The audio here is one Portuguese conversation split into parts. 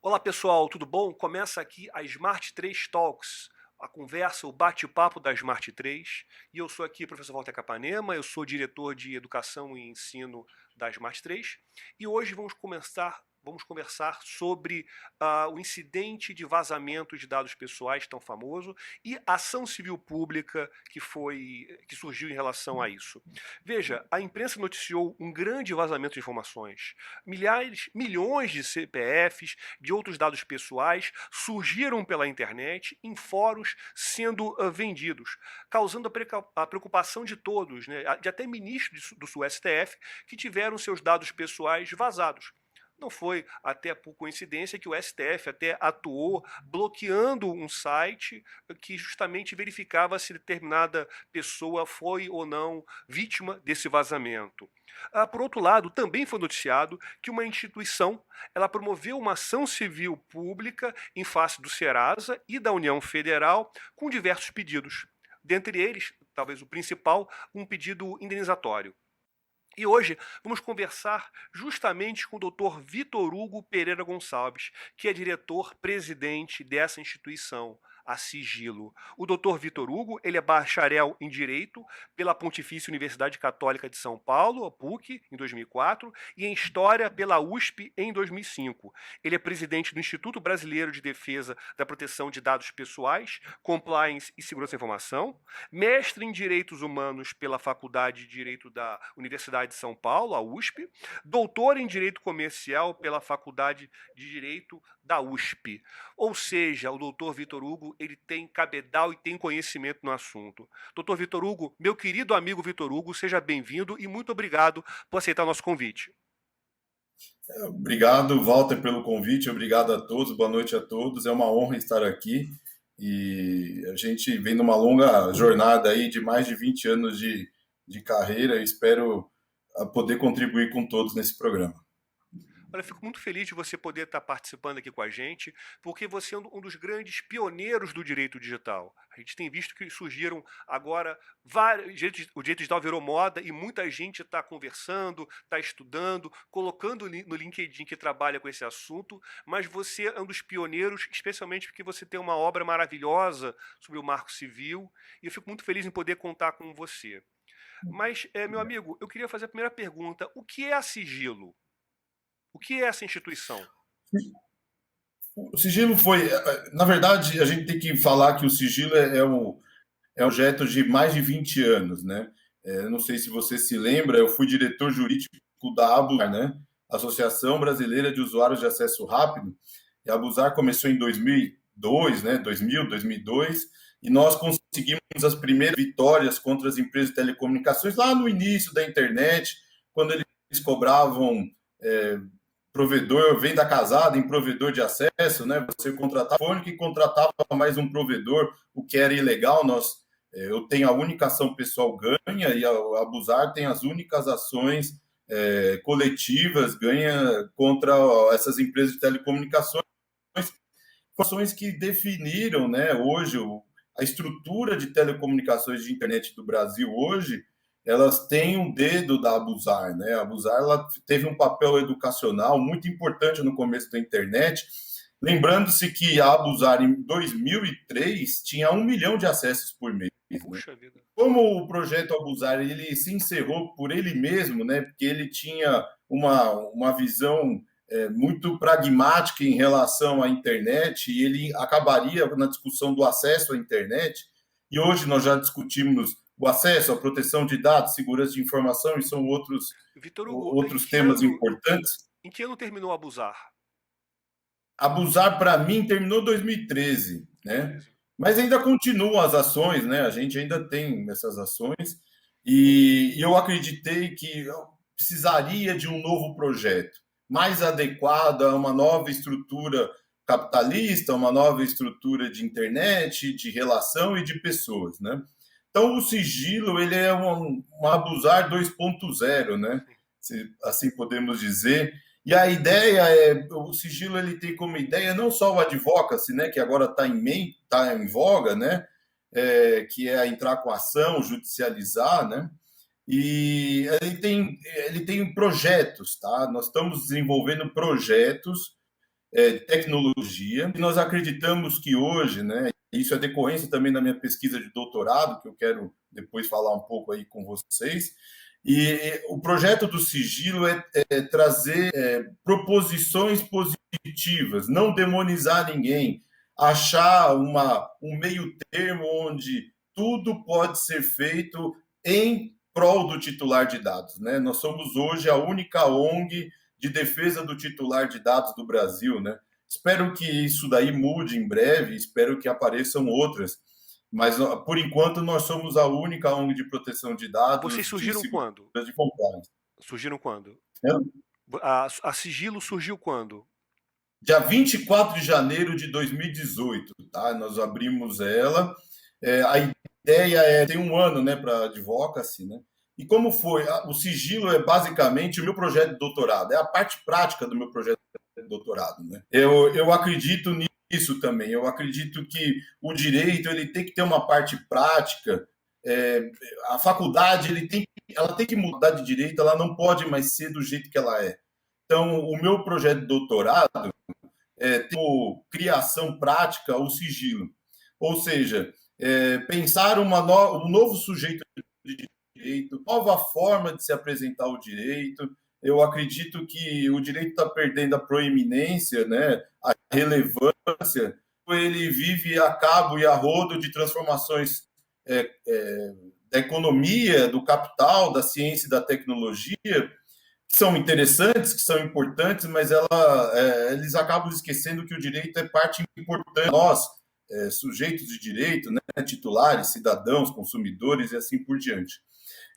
Olá pessoal, tudo bom? Começa aqui a Smart 3 Talks, a conversa, o bate-papo da Smart 3. E eu sou aqui o professor Walter Capanema, eu sou diretor de Educação e Ensino da Smart 3. E hoje vamos conversar sobre o incidente de vazamento de dados pessoais tão famoso e a ação civil pública que surgiu em relação a isso. Veja, a imprensa noticiou um grande vazamento de informações. Milhões de CPFs, de outros dados pessoais surgiram pela internet em fóruns sendo vendidos, causando a preocupação de todos, né, de até ministros do STF, que tiveram seus dados pessoais vazados. Não foi até por coincidência que o STF até atuou bloqueando um site que justamente verificava se determinada pessoa foi ou não vítima desse vazamento. Por outro lado, também foi noticiado que uma instituição ela promoveu uma ação civil pública em face do Serasa e da União Federal com diversos pedidos. Dentre eles, talvez o principal, um pedido indenizatório. E hoje vamos conversar justamente com o Dr. Vitor Hugo Pereira Gonçalves, que é diretor-presidente dessa instituição, a Sigilo. O Dr. Vitor Hugo, ele é bacharel em Direito pela Pontifícia Universidade Católica de São Paulo, a PUC, em 2004, e em História pela USP em 2005. Ele é presidente do Instituto Brasileiro de Defesa da Proteção de Dados Pessoais, Compliance e Segurança da Informação, mestre em Direitos Humanos pela Faculdade de Direito da Universidade de São Paulo, a USP, doutor em Direito Comercial pela Faculdade de Direito da USP. Ou seja, o doutor Vitor Hugo, ele tem cabedal e tem conhecimento no assunto. Doutor Vitor Hugo, meu querido amigo Vitor Hugo, seja bem-vindo e muito obrigado por aceitar o nosso convite. Obrigado, Walter, pelo convite. Obrigado a todos. Boa noite a todos. É uma honra estar aqui. E a gente vem numa longa jornada aí de mais de 20 anos de carreira. Eu espero poder contribuir com todos nesse programa. Olha, eu fico muito feliz de você poder estar participando aqui com a gente, porque você é um dos grandes pioneiros do direito digital. A gente tem visto que surgiram agora o direito digital virou moda e muita gente está conversando, está estudando, colocando no LinkedIn que trabalha com esse assunto, mas você é um dos pioneiros, especialmente porque você tem uma obra maravilhosa sobre o Marco Civil, e eu fico muito feliz em poder contar com você. Mas, meu amigo, eu queria fazer a primeira pergunta: o que é a Sigilo? O que é essa instituição? O sigilo foi, na verdade, a gente tem que falar que o sigilo é um objeto de mais de 20 anos, né? Não sei se você se lembra, eu fui diretor jurídico da ABUSAR, né? Associação Brasileira de Usuários de Acesso Rápido. E a ABUSAR começou em 2002, né? 2002, e nós conseguimos as primeiras vitórias contra as empresas de telecomunicações lá no início da internet, quando eles cobravam provedor, venda casada em provedor de acesso, né? Você contratava fônico e contratava mais um provedor, o que era ilegal. Eu tenho a única ação pessoal ganha e a Abusar tem as únicas ações coletivas ganha contra essas empresas de telecomunicações, ações que definiram, né? Hoje a estrutura de telecomunicações de internet do Brasil hoje elas têm um dedo da Abusar, né? A Abusar ela teve um papel educacional muito importante no começo da internet, lembrando-se que a Abusar em 2003 tinha 1 milhão de acessos por mês. Né? Puxa vida. Como o projeto Abusar ele se encerrou por ele mesmo, né? Porque ele tinha uma visão muito pragmática em relação à internet e ele acabaria na discussão do acesso à internet. E hoje nós já discutimos o acesso, a proteção de dados, segurança de informação, e são Vitor Hugo, outros temas importantes. em que ano terminou Abusar? Abusar, para mim, terminou em 2013, né? 2013. Mas ainda continuam as ações, né? A gente ainda tem essas ações, e eu acreditei que eu precisaria de um novo projeto, mais adequado a uma nova estrutura capitalista, uma nova estrutura de internet, de relação e de pessoas, né? Então, o sigilo ele é um abusar 2.0, né? Se assim podemos dizer. E a ideia o sigilo ele tem como ideia não só o advocacy, né? Que agora tá em voga, né? Que é entrar com ação, judicializar, né? E ele tem projetos, tá? Nós estamos desenvolvendo projetos tecnologia. E nós acreditamos que hoje, né, isso é decorrência também da minha pesquisa de doutorado, que eu quero depois falar um pouco aí com vocês, e o projeto do sigilo é trazer proposições positivas, não demonizar ninguém, achar um meio termo onde tudo pode ser feito em prol do titular de dados, né? Nós somos hoje a única ONG de defesa do titular de dados do Brasil, né? Espero que isso daí mude em breve, espero que apareçam outras, mas por enquanto nós somos a única ONG de proteção de Vocês dados, de surgiram segurança quando? de compliance. Surgiram quando? É. A Sigilo surgiu quando? Dia 24 de janeiro de 2018, tá? Nós abrimos ela. A ideia tem um ano, né, para advocacy, né? E como foi? O sigilo é basicamente o meu projeto de doutorado, é a parte prática do meu projeto de doutorado, né? Eu acredito nisso também. Eu acredito que o direito ele tem que ter uma parte prática. A faculdade ela tem que mudar de direito, ela não pode mais ser do jeito que ela é. Então, o meu projeto de doutorado tem como criação prática o sigilo. Ou seja, pensar um novo sujeito de direito, nova forma de se apresentar o direito. Eu acredito que o direito está perdendo a proeminência, né, a relevância, ele vive a cabo e a rodo de transformações da economia, do capital, da ciência e da tecnologia, que são interessantes, que são importantes, mas eles acabam esquecendo que o direito é parte importante. Nós, sujeitos de direito, né, titulares, cidadãos, consumidores e assim por diante.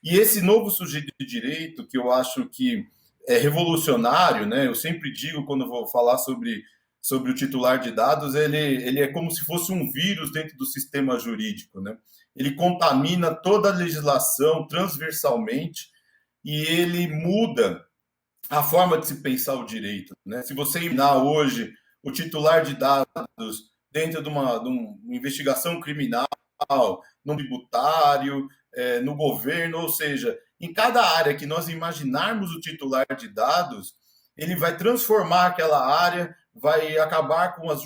E esse novo sujeito de direito, que eu acho que é revolucionário, né, eu sempre digo quando vou falar sobre o titular de dados, ele é como se fosse um vírus dentro do sistema jurídico, né? Ele contamina toda a legislação transversalmente, e ele muda a forma de se pensar o direito, né? Se você eliminar hoje o titular de dados dentro de uma investigação criminal, no tributário, no governo, ou seja, em cada área que nós imaginarmos o titular de dados, ele vai transformar aquela área, vai acabar com as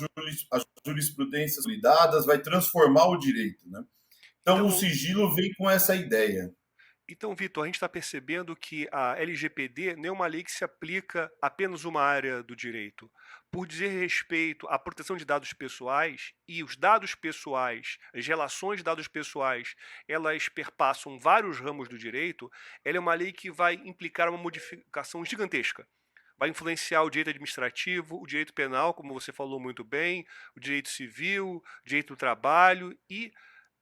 jurisprudências consolidadas, vai transformar o direito, né? Então, o sigilo vem com essa ideia. Então, Vitor, a gente está percebendo que a LGPD não é uma lei que se aplica apenas uma área do direito. Por dizer respeito à proteção de dados pessoais, e os dados pessoais, as relações de dados pessoais, elas perpassam vários ramos do direito, ela é uma lei que vai implicar uma modificação gigantesca. Vai influenciar o direito administrativo, o direito penal, como você falou muito bem, o direito civil, o direito do trabalho e...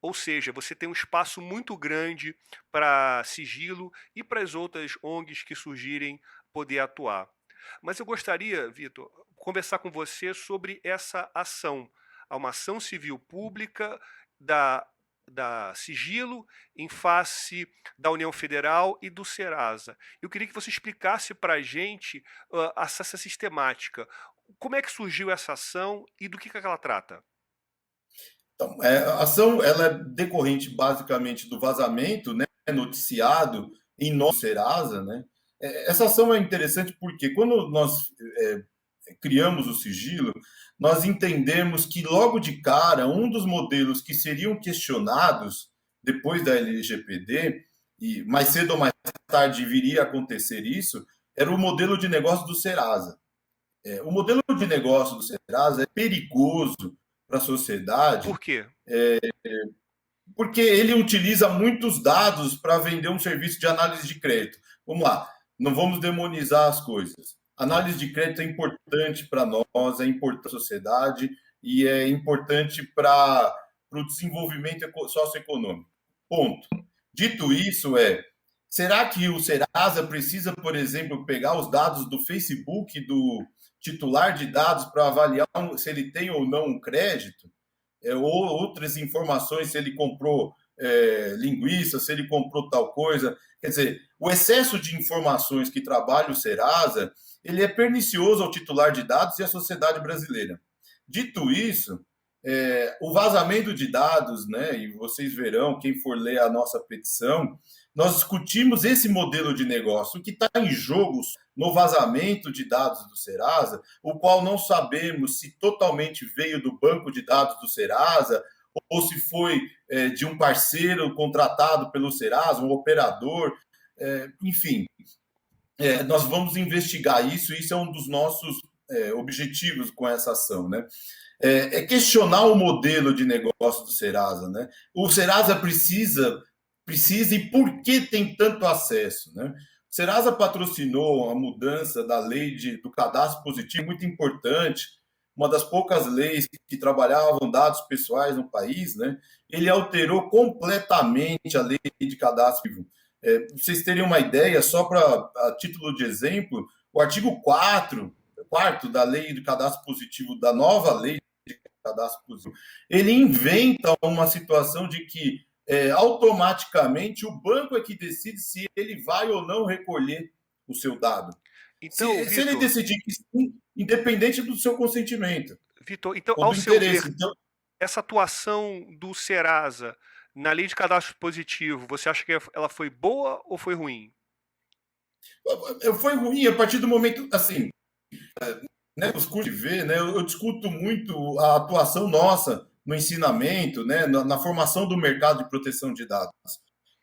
Ou seja, você tem um espaço muito grande para sigilo e para as outras ONGs que surgirem poder atuar. Mas eu gostaria, Vitor, conversar com você sobre essa ação, uma ação civil pública da Sigilo em face da União Federal e do Serasa. Eu queria que você explicasse para a gente essa sistemática. Como é que surgiu essa ação e do que ela trata? Então, a ação ela é decorrente basicamente do vazamento, né, noticiado em nosso Serasa, né? Essa ação é interessante porque quando nós criamos o sigilo, nós entendemos que logo de cara um dos modelos que seriam questionados depois da LGPD, e mais cedo ou mais tarde viria a acontecer isso, era o modelo de negócio do Serasa. O modelo de negócio do Serasa é perigoso para a sociedade. Por quê? Porque ele utiliza muitos dados para vender um serviço de análise de crédito. Vamos lá, não vamos demonizar as coisas. Análise de crédito é importante para nós, é importante para a sociedade e é importante para o desenvolvimento socioeconômico. Ponto. Dito isso, será que o Serasa precisa, por exemplo, pegar os dados do Facebook, do titular de dados, para avaliar se ele tem ou não um crédito? Ou outras informações, se ele comprou linguiça, se ele comprou tal coisa. Quer dizer, o excesso de informações que trabalha o Serasa, ele é pernicioso ao titular de dados e à sociedade brasileira. Dito isso, O vazamento de dados, né, e vocês verão, quem for ler a nossa petição, nós discutimos esse modelo de negócio. O que está em jogo no vazamento de dados do Serasa, o qual não sabemos se totalmente veio do banco de dados do Serasa, ou se foi de um parceiro contratado pelo Serasa, um operador, enfim. Nós vamos investigar isso, e isso é um dos nossos objetivos com essa ação, né? Questionar o modelo de negócio do Serasa, né? O Serasa precisa e por que tem tanto acesso, né? O Serasa patrocinou a mudança da lei do cadastro positivo, muito importante, uma das poucas leis que trabalhavam dados pessoais no país, né? Ele alterou completamente a lei de cadastro positivo. Pra vocês terem uma ideia, só a título de exemplo, o artigo 4 da lei de cadastro positivo, da nova lei de cadastro positivo, ele inventa uma situação de que automaticamente o banco é que decide se ele vai ou não recolher o seu dado. Então, se ele decidir que sim, independente do seu consentimento. Vitor, então, ao seu ver, essa atuação do Serasa na lei de cadastro positivo, você acha que ela foi boa ou foi ruim? Foi ruim a partir do momento, assim, né, os cursos de ver, né, eu discuto muito a atuação nossa no ensinamento, né, na formação do mercado de proteção de dados.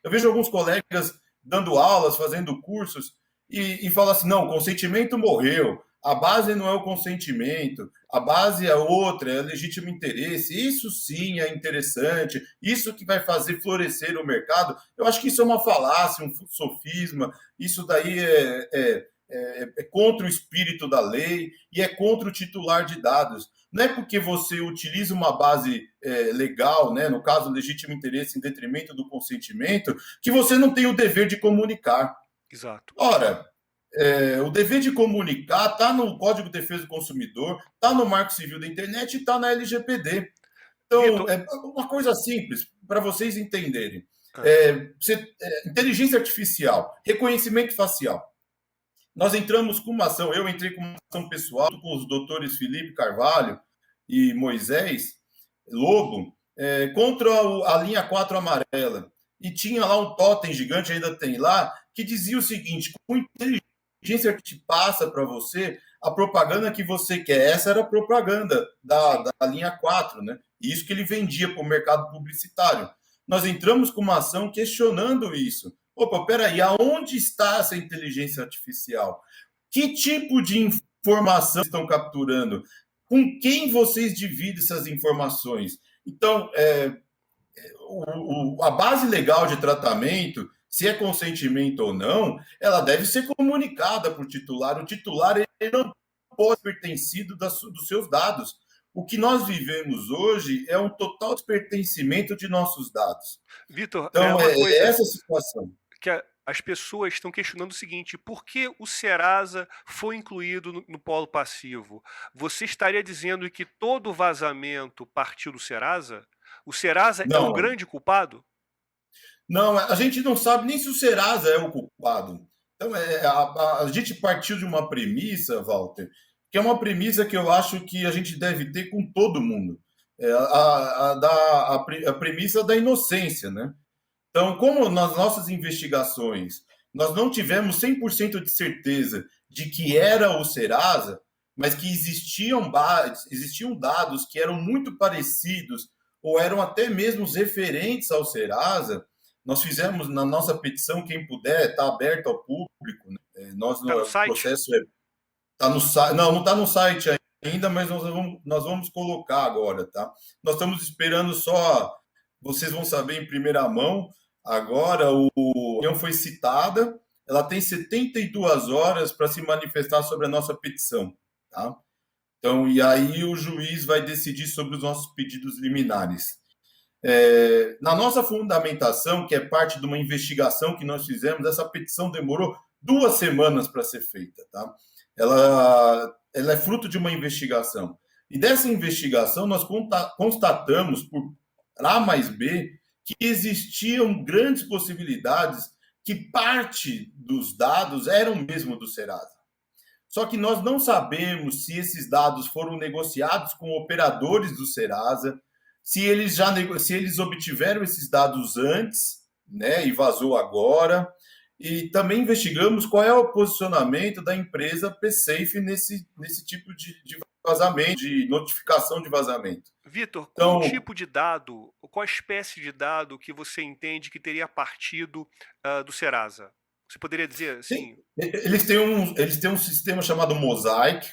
Eu vejo alguns colegas dando aulas, fazendo cursos, e falam assim, não, o consentimento morreu, a base não é o consentimento, a base é outra, é legítimo interesse, isso sim é interessante, isso que vai fazer florescer o mercado. Eu acho que isso é uma falácia, um sofisma, isso daí é contra o espírito da lei e é contra o titular de dados. Não é porque você utiliza uma base legal, né, no caso, legítimo interesse em detrimento do consentimento, que você não tem o dever de comunicar. Exato. Ora, o dever de comunicar está no Código de Defesa do Consumidor, está no Marco Civil da Internet e está na LGPD. Então, Vitor, é uma coisa simples, para vocês entenderem. Inteligência artificial, reconhecimento facial. Nós entramos com uma ação, eu entrei com uma ação pessoal com os doutores Felipe Carvalho e Moisés Lobo, contra a linha 4 amarela. E tinha lá um totem gigante, ainda tem lá, que dizia o seguinte, com inteligência que te passa para você a propaganda que você quer. Essa era a propaganda da linha 4, né? E isso que ele vendia para o mercado publicitário. Nós entramos com uma ação questionando isso. Opa, peraí, aonde está essa inteligência artificial? Que tipo de informação estão capturando? Com quem vocês dividem essas informações? Então, a base legal de tratamento, se é consentimento ou não, ela deve ser comunicada para o titular. O titular ele não pode ser pertencido dos seus dados. O que nós vivemos hoje é um total despertencimento de nossos dados. Vitor, então, é essa situação. Que as pessoas estão questionando o seguinte, por que o Serasa foi incluído no polo passivo? Você estaria dizendo que todo vazamento partiu do Serasa? O Serasa é o grande culpado? Não, a gente não sabe nem se o Serasa é o culpado. Então, a gente partiu de uma premissa, Walter, que é uma premissa que eu acho que a gente deve ter com todo mundo. A premissa da inocência, né? Então, como nas nossas investigações nós não tivemos 100% de certeza de que era o Serasa, mas que existiam dados que eram muito parecidos ou eram até mesmo referentes ao Serasa, nós fizemos na nossa petição, quem puder, está aberto ao público. Né? No processo está no site. Não está no site ainda, mas nós vamos colocar agora, tá? Nós estamos esperando só. Vocês vão saber em primeira mão. Agora, a reunião foi citada, ela tem 72 horas para se manifestar sobre a nossa petição, tá? Então, e aí o juiz vai decidir sobre os nossos pedidos liminares. Na nossa fundamentação, que é parte de uma investigação que nós fizemos, essa petição demorou 2 semanas para ser feita, tá? Ela é fruto de uma investigação. E dessa investigação, nós constatamos, por A mais B, que existiam grandes possibilidades que parte dos dados eram mesmo do Serasa. Só que nós não sabemos se esses dados foram negociados com operadores do Serasa, se eles obtiveram esses dados antes, né, e vazou agora. E também investigamos qual é o posicionamento da empresa PSafe nesse tipo de vazamento, de notificação de vazamento. Vitor, qual Então, tipo de dado, qual espécie de dado que você entende que teria partido do Serasa? Você poderia dizer assim? eles têm um sistema chamado Mosaic,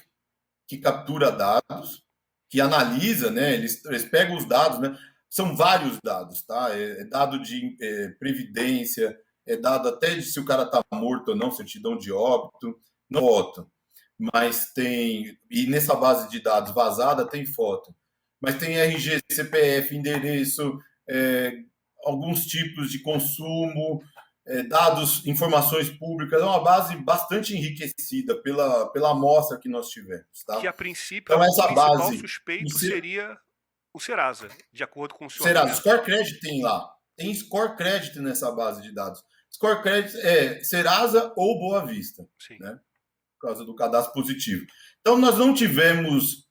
que captura dados, que analisa, né? Eles pegam os dados, né? São vários dados, tá? É dado de previdência, é dado até de se o cara está morto ou não, certidão de óbito, não foto. Mas tem. E nessa base de dados vazada tem foto. Mas tem RG, CPF, endereço, alguns tipos de consumo, dados, informações públicas. É uma base bastante enriquecida pela amostra que nós tivemos. Que Tá? a princípio Então, o essa principal base. suspeito seria o Serasa, de acordo com o seu Será? argumento. Score Credit tem lá. Tem Score Credit nessa base de dados. Score Credit é Serasa ou Boa Vista, Sim. né? Por causa do cadastro positivo. Então, nós não tivemos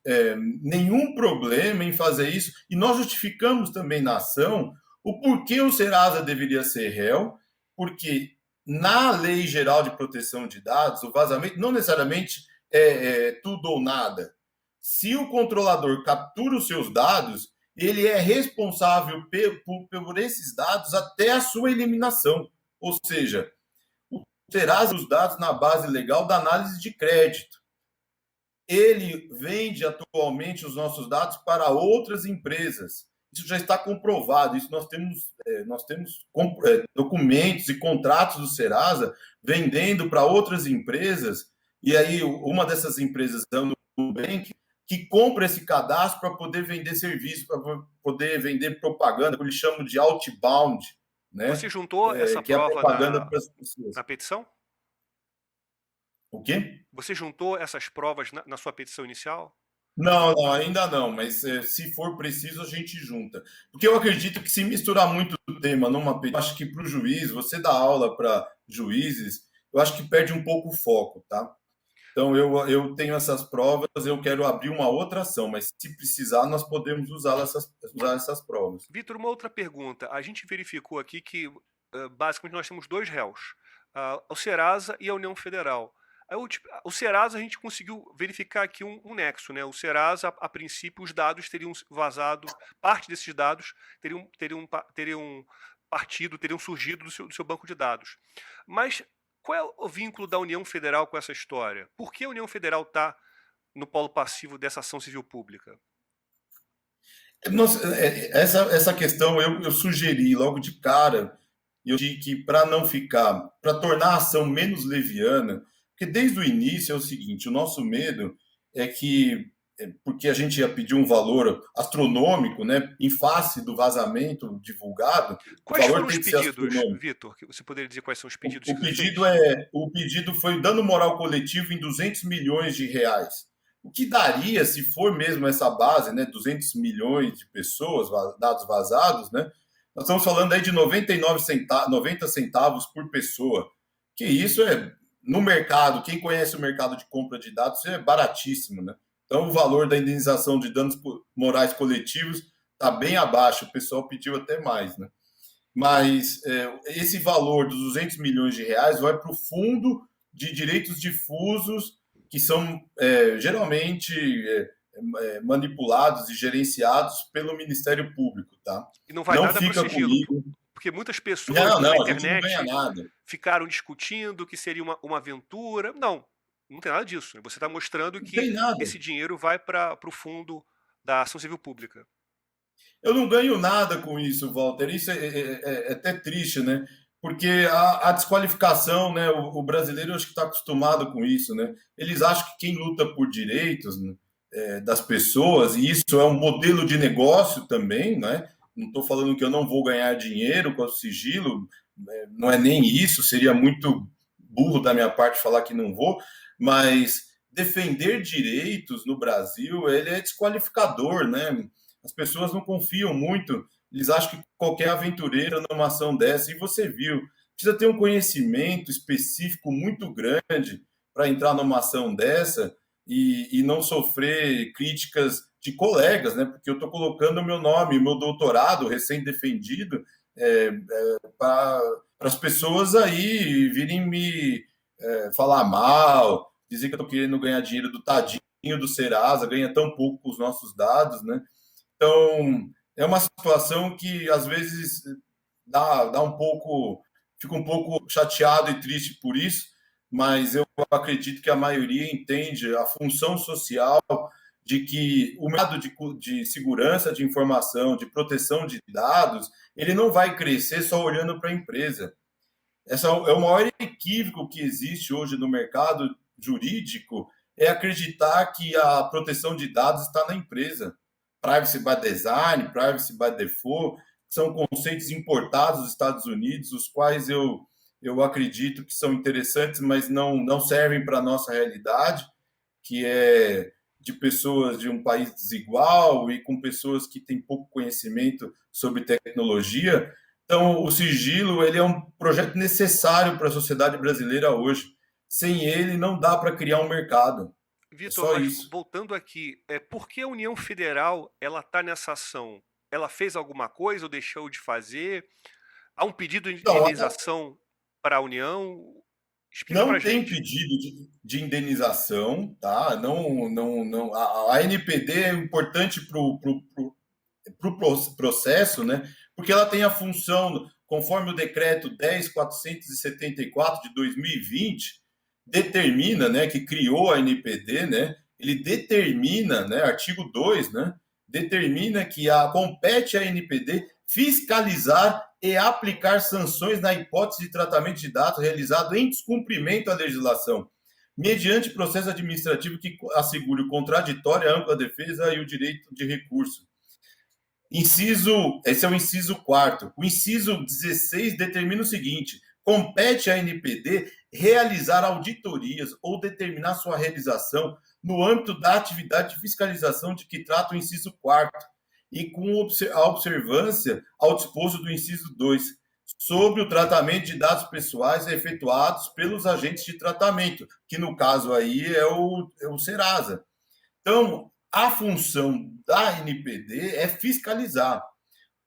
nenhum problema em fazer isso, e nós justificamos também na ação o porquê o Serasa deveria ser réu, porque na Lei Geral de Proteção de Dados, o vazamento não necessariamente é tudo ou nada. Se o controlador captura os seus dados, ele é responsável por esses dados até a sua eliminação. Ou seja, terá os dados na base legal da análise de crédito. Ele vende atualmente os nossos dados para outras empresas. Isso já está comprovado. Isso nós temos documentos e contratos do Serasa vendendo para outras empresas. E aí uma dessas empresas é o Nubank, que compra esse cadastro para poder vender serviço, para poder vender propaganda, que eles chamam de outbound, né? Você juntou essa Que é a prova propaganda para as pessoas. na petição? O quê? Você juntou essas provas na sua petição inicial? Não, ainda não, mas se for preciso a gente junta. Porque eu acredito que se misturar muito o tema numa petição, acho que para o juiz, você dá aula para juízes, eu acho que perde um pouco o foco, tá? Então eu tenho essas provas, eu quero abrir uma outra ação, mas se precisar nós podemos usar essas provas. Vitor, uma outra pergunta. A gente verificou aqui que basicamente nós temos dois réus, o Serasa e a União Federal. O Serasa a gente conseguiu verificar aqui um nexo, né? O Serasa, a princípio, os dados teriam vazado, parte desses dados teriam partido, teriam surgido do seu banco de dados. Mas qual é o vínculo da União Federal com essa história? Por que a União Federal está no polo passivo dessa ação civil pública? Essa questão eu sugeri logo de cara, eu disse que para não ficar, para tornar a ação menos leviana, porque desde o início é o seguinte, o nosso medo é que, porque a gente ia pedir um valor astronômico, né, em face do vazamento divulgado, quais o valor foram os tem que ser pedidos, astronômico. Vitor? Você poderia dizer quais são os pedidos que você fez? O pedido foi dano moral coletivo em 200 milhões de reais. O que daria, se for mesmo essa base, né, 200 milhões de pessoas, dados vazados, né, nós estamos falando aí de 90 centavos por pessoa, que isso no mercado, quem conhece o mercado de compra de dados, é baratíssimo, né? Então, o valor da indenização de danos morais coletivos está bem abaixo, o pessoal pediu até mais, né? Mas esse valor dos 200 milhões de reais vai para o Fundo de Direitos Difusos, que são geralmente manipulados e gerenciados pelo Ministério Público, tá? E não vai Não nada para o fica sigilo, comigo. porque muitas pessoas Não, na a gente não ganha internet nada. ficaram discutindo que seria uma aventura. Não tem nada disso. Você está mostrando Não que tem nada. esse dinheiro vai para o fundo da ação civil pública. Eu não ganho nada com isso, Walter. Isso é até triste, né? Porque a desqualificação, né? O brasileiro acho que está acostumado com isso, né? Eles acham que quem luta por direitos, né, das pessoas, e isso é um modelo de negócio também, né? Não estou falando que eu não vou ganhar dinheiro com o sigilo, não é nem isso, seria muito burro da minha parte falar que não vou, mas defender direitos no Brasil, ele é desqualificador, né? As pessoas não confiam muito, eles acham que qualquer aventureiro numa ação dessa, e você viu, precisa ter um conhecimento específico muito grande para entrar numa ação dessa e não sofrer críticas de colegas, né? Porque eu estou colocando o meu nome, meu doutorado recém-defendido, para as pessoas aí virem me falar mal, dizer que eu estou querendo ganhar dinheiro do tadinho do Serasa, ganha tão pouco com os nossos dados, né? Então, é uma situação que às vezes dá um pouco, fico um pouco chateado e triste por isso, mas eu acredito que a maioria entende a função social de que o mercado de segurança de informação, de proteção de dados, ele não vai crescer só olhando para a empresa. Esse é o maior equívoco que existe hoje no mercado jurídico, é acreditar que a proteção de dados está na empresa. Privacy by design, privacy by default, são conceitos importados dos Estados Unidos, os quais eu acredito que são interessantes, mas não servem para a nossa realidade, que é de pessoas de um país desigual e com pessoas que têm pouco conhecimento sobre tecnologia. Então, o sigilo ele é um projeto necessário para a sociedade brasileira hoje. Sem ele, não dá para criar um mercado. É Vitor, só mas isso. voltando aqui, por que a União Federal ela está nessa ação? Ela fez alguma coisa ou deixou de fazer? Há um pedido de Então, indenização para a União? Explica para a não tem gente. pedido de indenização, tá? Não. A NPD é importante para o processo, né? Porque ela tem a função, conforme o decreto 10.474 de 2020 determina, né, que criou a NPD, né? Ele determina, né, artigo 2, né? Determina que compete à NPD fiscalizar e aplicar sanções na hipótese de tratamento de dados realizado em descumprimento à legislação, mediante processo administrativo que assegure o contraditório, a ampla defesa e o direito de recurso. Esse é o inciso 4º. O inciso 16 determina o seguinte: compete à NPD realizar auditorias ou determinar sua realização no âmbito da atividade de fiscalização de que trata o inciso 4º e com a observância ao disposto do inciso 2, sobre o tratamento de dados pessoais efetuados pelos agentes de tratamento, que no caso aí é o Serasa. Então, a função da NPD é fiscalizar.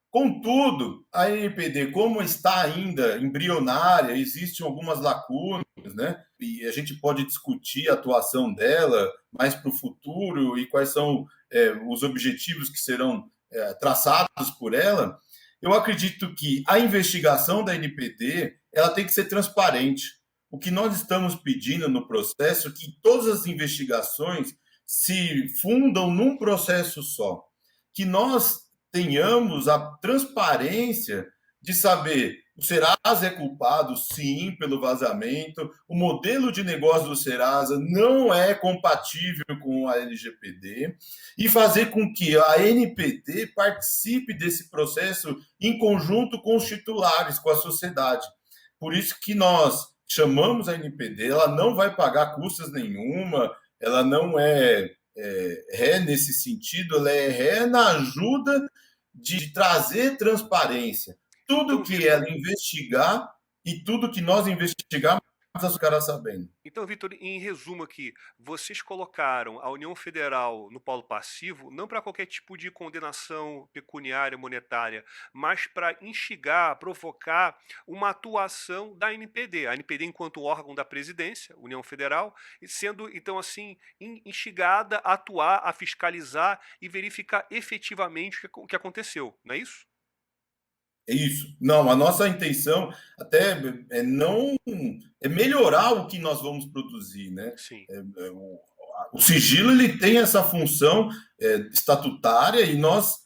Contudo, a NPD, como está ainda embrionária, existem algumas lacunas, né? E a gente pode discutir a atuação dela mais para o futuro e quais são os objetivos que serão traçados por ela. Eu acredito que a investigação da NPD ela tem que ser transparente. O que nós estamos pedindo no processo é que todas as investigações se fundam num processo só, que nós tenhamos a transparência de saber o Serasa é culpado, sim, pelo vazamento, o modelo de negócio do Serasa não é compatível com a LGPD, e fazer com que a NPD participe desse processo em conjunto com os titulares, com a sociedade. Por isso que nós chamamos a NPD, ela não vai pagar custas nenhuma, ela não é ré nesse sentido, ela é ré na ajuda de trazer transparência. Tudo Então, que Vitor, ela investigar e tudo que nós investigarmos, as caras sabendo. Então, Vitor, em resumo aqui, vocês colocaram a União Federal no polo passivo não para qualquer tipo de condenação pecuniária, monetária, mas para instigar, provocar uma atuação da NPD. A NPD enquanto órgão da presidência, União Federal, sendo, então, assim, instigada a atuar, a fiscalizar e verificar efetivamente o que aconteceu, não é isso? É isso. Não, a nossa intenção até não é melhorar o que nós vamos produzir, né? Sim. O sigilo ele tem essa função estatutária e nós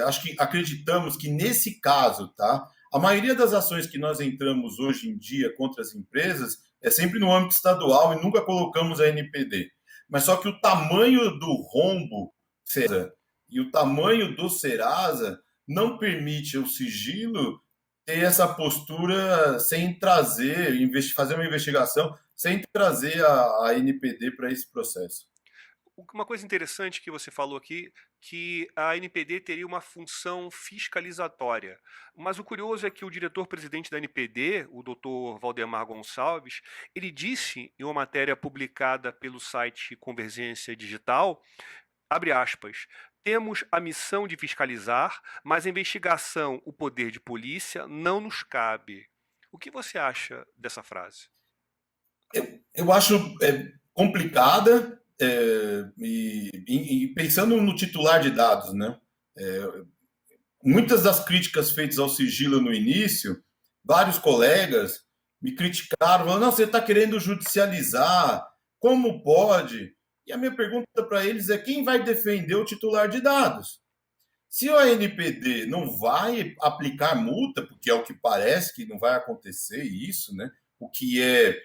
acho que acreditamos que nesse caso, tá? A maioria das ações que nós entramos hoje em dia contra as empresas é sempre no âmbito estadual e nunca colocamos a NPD. Mas só que o tamanho do rombo e o tamanho do Serasa não permite ao sigilo ter essa postura sem fazer uma investigação, sem trazer a NPD para esse processo. Uma coisa interessante que você falou aqui, que a NPD teria uma função fiscalizatória. Mas o curioso é que o diretor-presidente da NPD, o Dr. Valdemar Gonçalves, ele disse em uma matéria publicada pelo site Convergência Digital, abre aspas, temos a missão de fiscalizar, mas a investigação, o poder de polícia, não nos cabe. O que você acha dessa frase? Eu acho complicada, e pensando no titular de dados, né? Muitas das críticas feitas ao sigilo no início, vários colegas me criticaram, falando, não, você está querendo judicializar, como pode? E a minha pergunta para eles é quem vai defender o titular de dados? Se a NPD não vai aplicar multa, porque é o que parece que não vai acontecer isso, né? O que é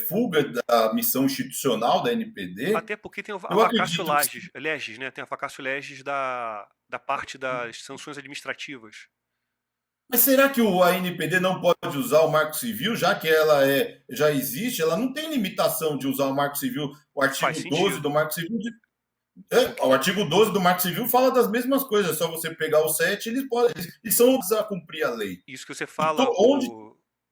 fuga da missão institucional da NPD, Até porque tem a eu vacatio acredito que... legis, né? Tem a vacatio legis da parte das sanções administrativas. Mas será que a NPD não pode usar o Marco Civil, já que ela já existe? Ela não tem limitação de usar o Marco Civil, o Faz artigo 12 do sentido. Marco Civil. O artigo 12 do Marco Civil fala das mesmas coisas, é só você pegar o 7, eles são obrigados a cumprir a lei. Isso que você E fala, onde...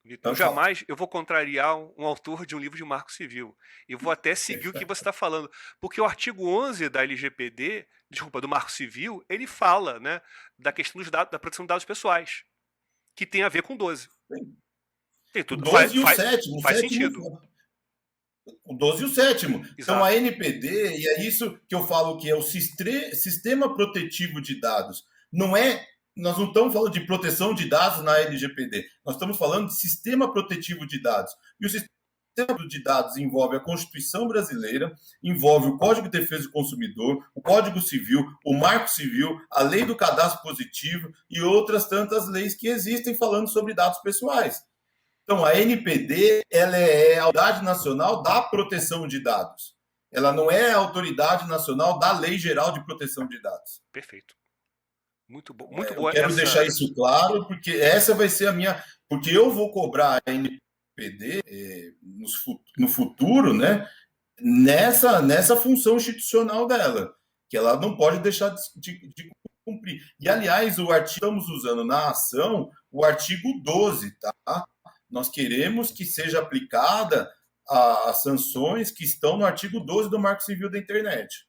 Vitor, Fala. eu vou contrariar um autor de um livro de Marco Civil. E vou até seguir o que você está falando. Porque o artigo 11 da LGPD, desculpa, do Marco Civil, ele fala, né, da questão dos dados, da proteção de dados pessoais, que tem a ver com 12. Tem O tudo, 12 e o 7. faz sentido. O 12 e o 7. Então, Exato. a NPD, e é isso que eu falo que é o sistema protetivo de dados. Nós não estamos falando de proteção de dados na LGPD, nós estamos falando de sistema protetivo de dados. E o sistema de dados envolve a Constituição brasileira, envolve o Código de Defesa do Consumidor, o Código Civil, o Marco Civil, a Lei do Cadastro Positivo e outras tantas leis que existem falando sobre dados pessoais. Então, a NPD ela é a Autoridade Nacional da Proteção de Dados. Ela não é a Autoridade Nacional da Lei Geral de Proteção de Dados. Perfeito. Muito bom. Muito Eu boa quero essa... deixar isso claro, porque essa vai ser a minha... Porque eu vou cobrar a NPD no futuro, né, nessa função institucional dela, que ela não pode deixar de cumprir. E, aliás, o artigo que estamos usando na ação, o artigo 12, tá? Nós queremos que seja aplicada as sanções que estão no artigo 12 do Marco Civil da Internet.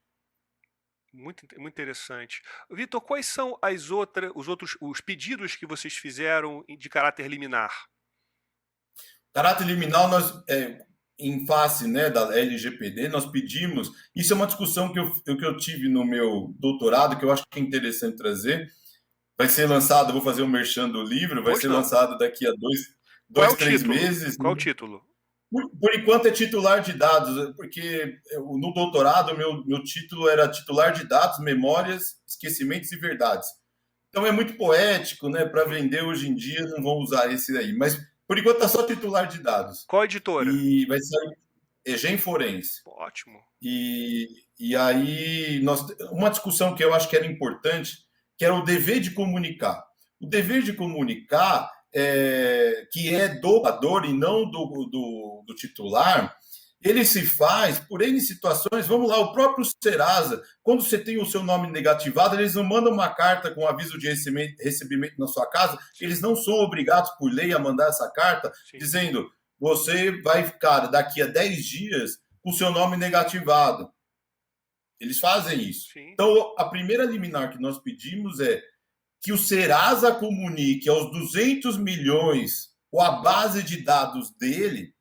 Muito interessante. Vitor, quais são os pedidos que vocês fizeram de caráter liminar? Caráter liminar, nós, em face, né, da LGPD, nós pedimos... Isso é uma discussão que eu tive no meu doutorado, que eu acho que é interessante trazer. Vai ser lançado, vou fazer um merchan do livro, vai ser lançado daqui a dois, 3 meses. Qual é o título? Por enquanto é titular de dados, porque no doutorado meu título era titular de dados, memórias, esquecimentos e verdades. Então é muito poético, né? Para vender hoje em dia não vão usar esse aí. Mas por enquanto está só titular de dados. Qual editora? E vai sair Egem Forense. Ótimo. E aí uma discussão que eu acho que era importante, que era o dever de comunicar. O dever de comunicar que é do doador e não do titular, ele se faz por N situações. Vamos lá, o próprio Serasa, quando você tem o seu nome negativado, eles não mandam uma carta com aviso de recebimento na sua casa, eles não são obrigados por lei a mandar essa carta, sim, dizendo, você vai ficar daqui a 10 dias com o seu nome negativado. Eles fazem isso. Sim. Então, a primeira liminar que nós pedimos é que o Serasa comunique aos 200 milhões, ou a base de dados dele,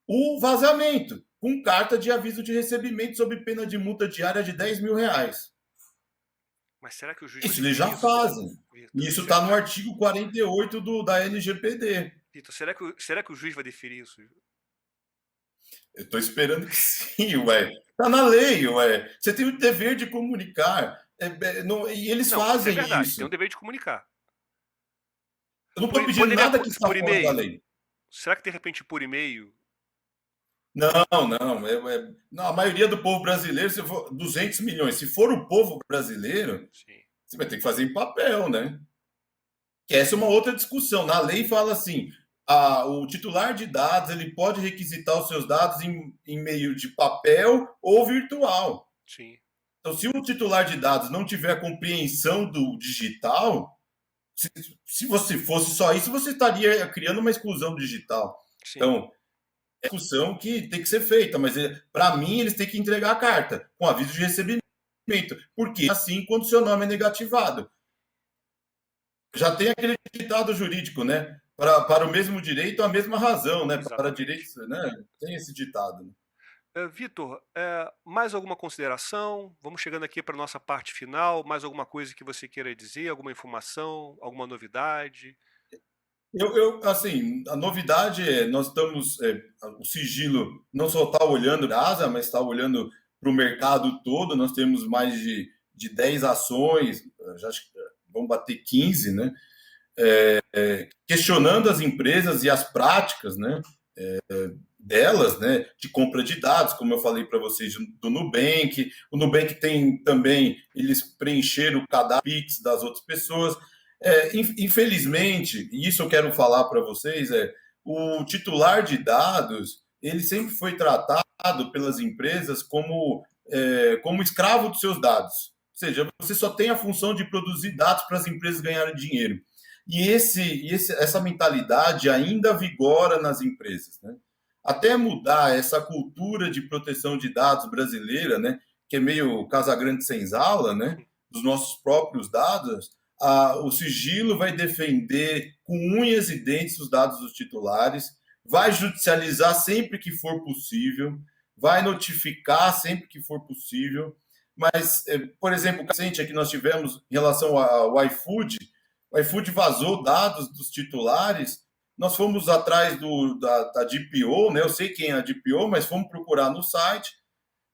o vazamento, com carta de aviso de recebimento sob pena de multa diária de R$10 mil. Mas será que o juiz... Isso eles já fazem. Vitor, isso está no artigo 48 da LGPD. Vitor, será que o juiz vai deferir isso? Eu estou esperando que sim, ué. Está na lei, ué. Você tem o dever de comunicar. E eles fazem isso. É verdade, tem o dever de comunicar. Eu não estou pedindo nada que está fora da lei. Será que de repente por e-mail? Não. Não, a maioria do povo brasileiro, se for 200 milhões, se for o povo brasileiro, sim, você vai ter que fazer em papel, né? Que essa é uma outra discussão. Na lei fala assim, o titular de dados ele pode requisitar os seus dados em meio de papel ou virtual. Sim, Então, se o titular de dados não tiver a compreensão do digital, se você fosse só isso, você estaria criando uma exclusão digital. sim. Então, é uma discussão que tem que ser feita, mas para mim eles têm que entregar a carta com aviso de recebimento. Porque assim, quando o seu nome é negativado, já tem aquele ditado jurídico, né? Para o mesmo direito, a mesma razão, né? Para Exatamente. direitos, né? Tem esse ditado. Né? Vitor, mais alguma consideração? Vamos chegando aqui para a nossa parte final. Mais alguma coisa que você queira dizer? Alguma informação? Alguma novidade? Assim, a novidade é, nós estamos, o sigilo não só está olhando a casa, mas está olhando para o mercado todo. Nós temos mais de 10 ações, já vamos bater 15, né? Questionando as empresas e as práticas, né? Delas, né, de compra de dados, como eu falei para vocês, do Nubank. O Nubank tem também, eles preencheram o cadastro Pix das outras pessoas. Infelizmente, e isso eu quero falar para vocês, o titular de dados, ele sempre foi tratado pelas empresas como escravo dos seus dados. Ou seja, você só tem a função de produzir dados para as empresas ganharem dinheiro. E essa mentalidade ainda vigora nas empresas, né? Até mudar essa cultura de proteção de dados brasileira, né, que é meio Casagrande Senzala, né, dos nossos próprios dados, o sigilo vai defender com unhas e dentes os dados dos titulares, vai judicializar sempre que for possível, vai notificar sempre que for possível. Mas, por exemplo, o recente que nós tivemos em relação ao iFood, o iFood vazou dados dos titulares. Nós fomos atrás da DPO, né? Eu sei quem é a DPO, mas fomos procurar no site,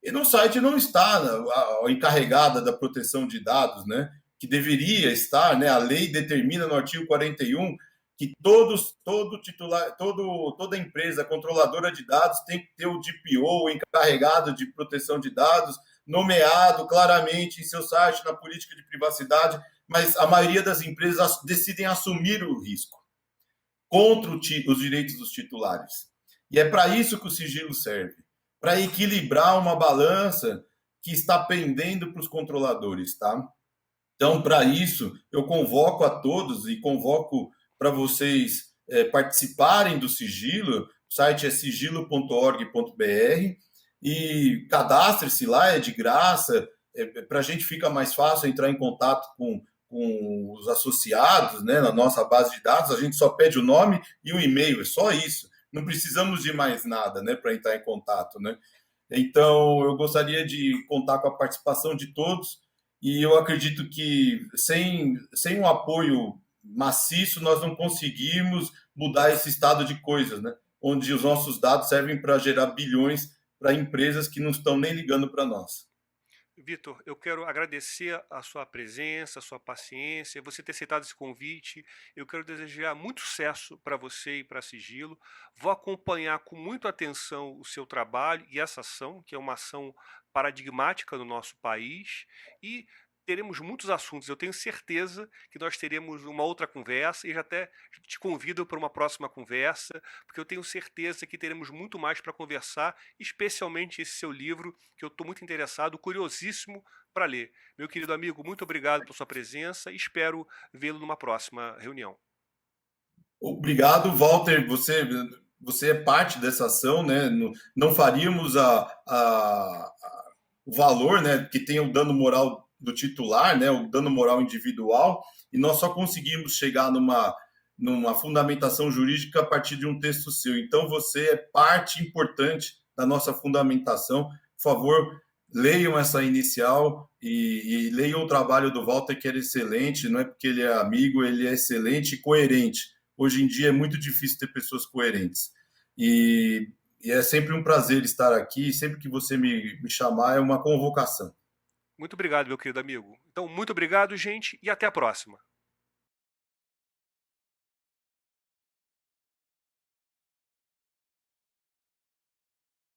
e no site não está a encarregada da proteção de dados, né? Que deveria estar, né? A lei determina no artigo 41 que toda empresa controladora de dados tem que ter o DPO, o encarregado de proteção de dados, nomeado claramente em seu site, na política de privacidade, mas a maioria das empresas decidem assumir o risco contra os direitos dos titulares. E é para isso que o sigilo serve, para equilibrar uma balança que está pendendo para os controladores, tá? Então, para isso, eu convoco a todos e convoco para vocês participarem do sigilo. O site é sigilo.org.br e cadastre-se lá, é de graça. Para a gente fica mais fácil entrar em contato com os associados, né, na nossa base de dados. A gente só pede o nome e o e-mail, é só isso. Não precisamos de mais nada, né, para entrar em contato, né? Então, eu gostaria de contar com a participação de todos e eu acredito que sem um apoio maciço nós não conseguimos mudar esse estado de coisas, né? Onde os nossos dados servem para gerar bilhões para empresas que não estão nem ligando para nós. Vitor, eu quero agradecer a sua presença, a sua paciência, você ter aceitado esse convite. Eu quero desejar muito sucesso para você e para a Sigilo. Vou acompanhar com muita atenção o seu trabalho e essa ação, que é uma ação paradigmática no nosso país. E teremos muitos assuntos. Eu tenho certeza que nós teremos uma outra conversa e já até te convido para uma próxima conversa, porque eu tenho certeza que teremos muito mais para conversar, especialmente esse seu livro, que eu estou muito interessado, curiosíssimo para ler. Meu querido amigo, muito obrigado por sua presença e espero vê-lo numa próxima reunião. Obrigado, Walter. Você é parte dessa ação, né? Não faríamos o valor, né, que tem o dano moral do titular, né, o dano moral individual, e nós só conseguimos chegar numa fundamentação jurídica a partir de um texto seu. Então, você é parte importante da nossa fundamentação. Por favor, leiam essa inicial e leiam o trabalho do Walter, que era excelente. Não é porque ele é amigo, ele é excelente e coerente. Hoje em dia é muito difícil ter pessoas coerentes. E é sempre um prazer estar aqui. Sempre que você me chamar, é uma convocação. Muito obrigado, meu querido amigo. Então, muito obrigado, gente, e até a próxima.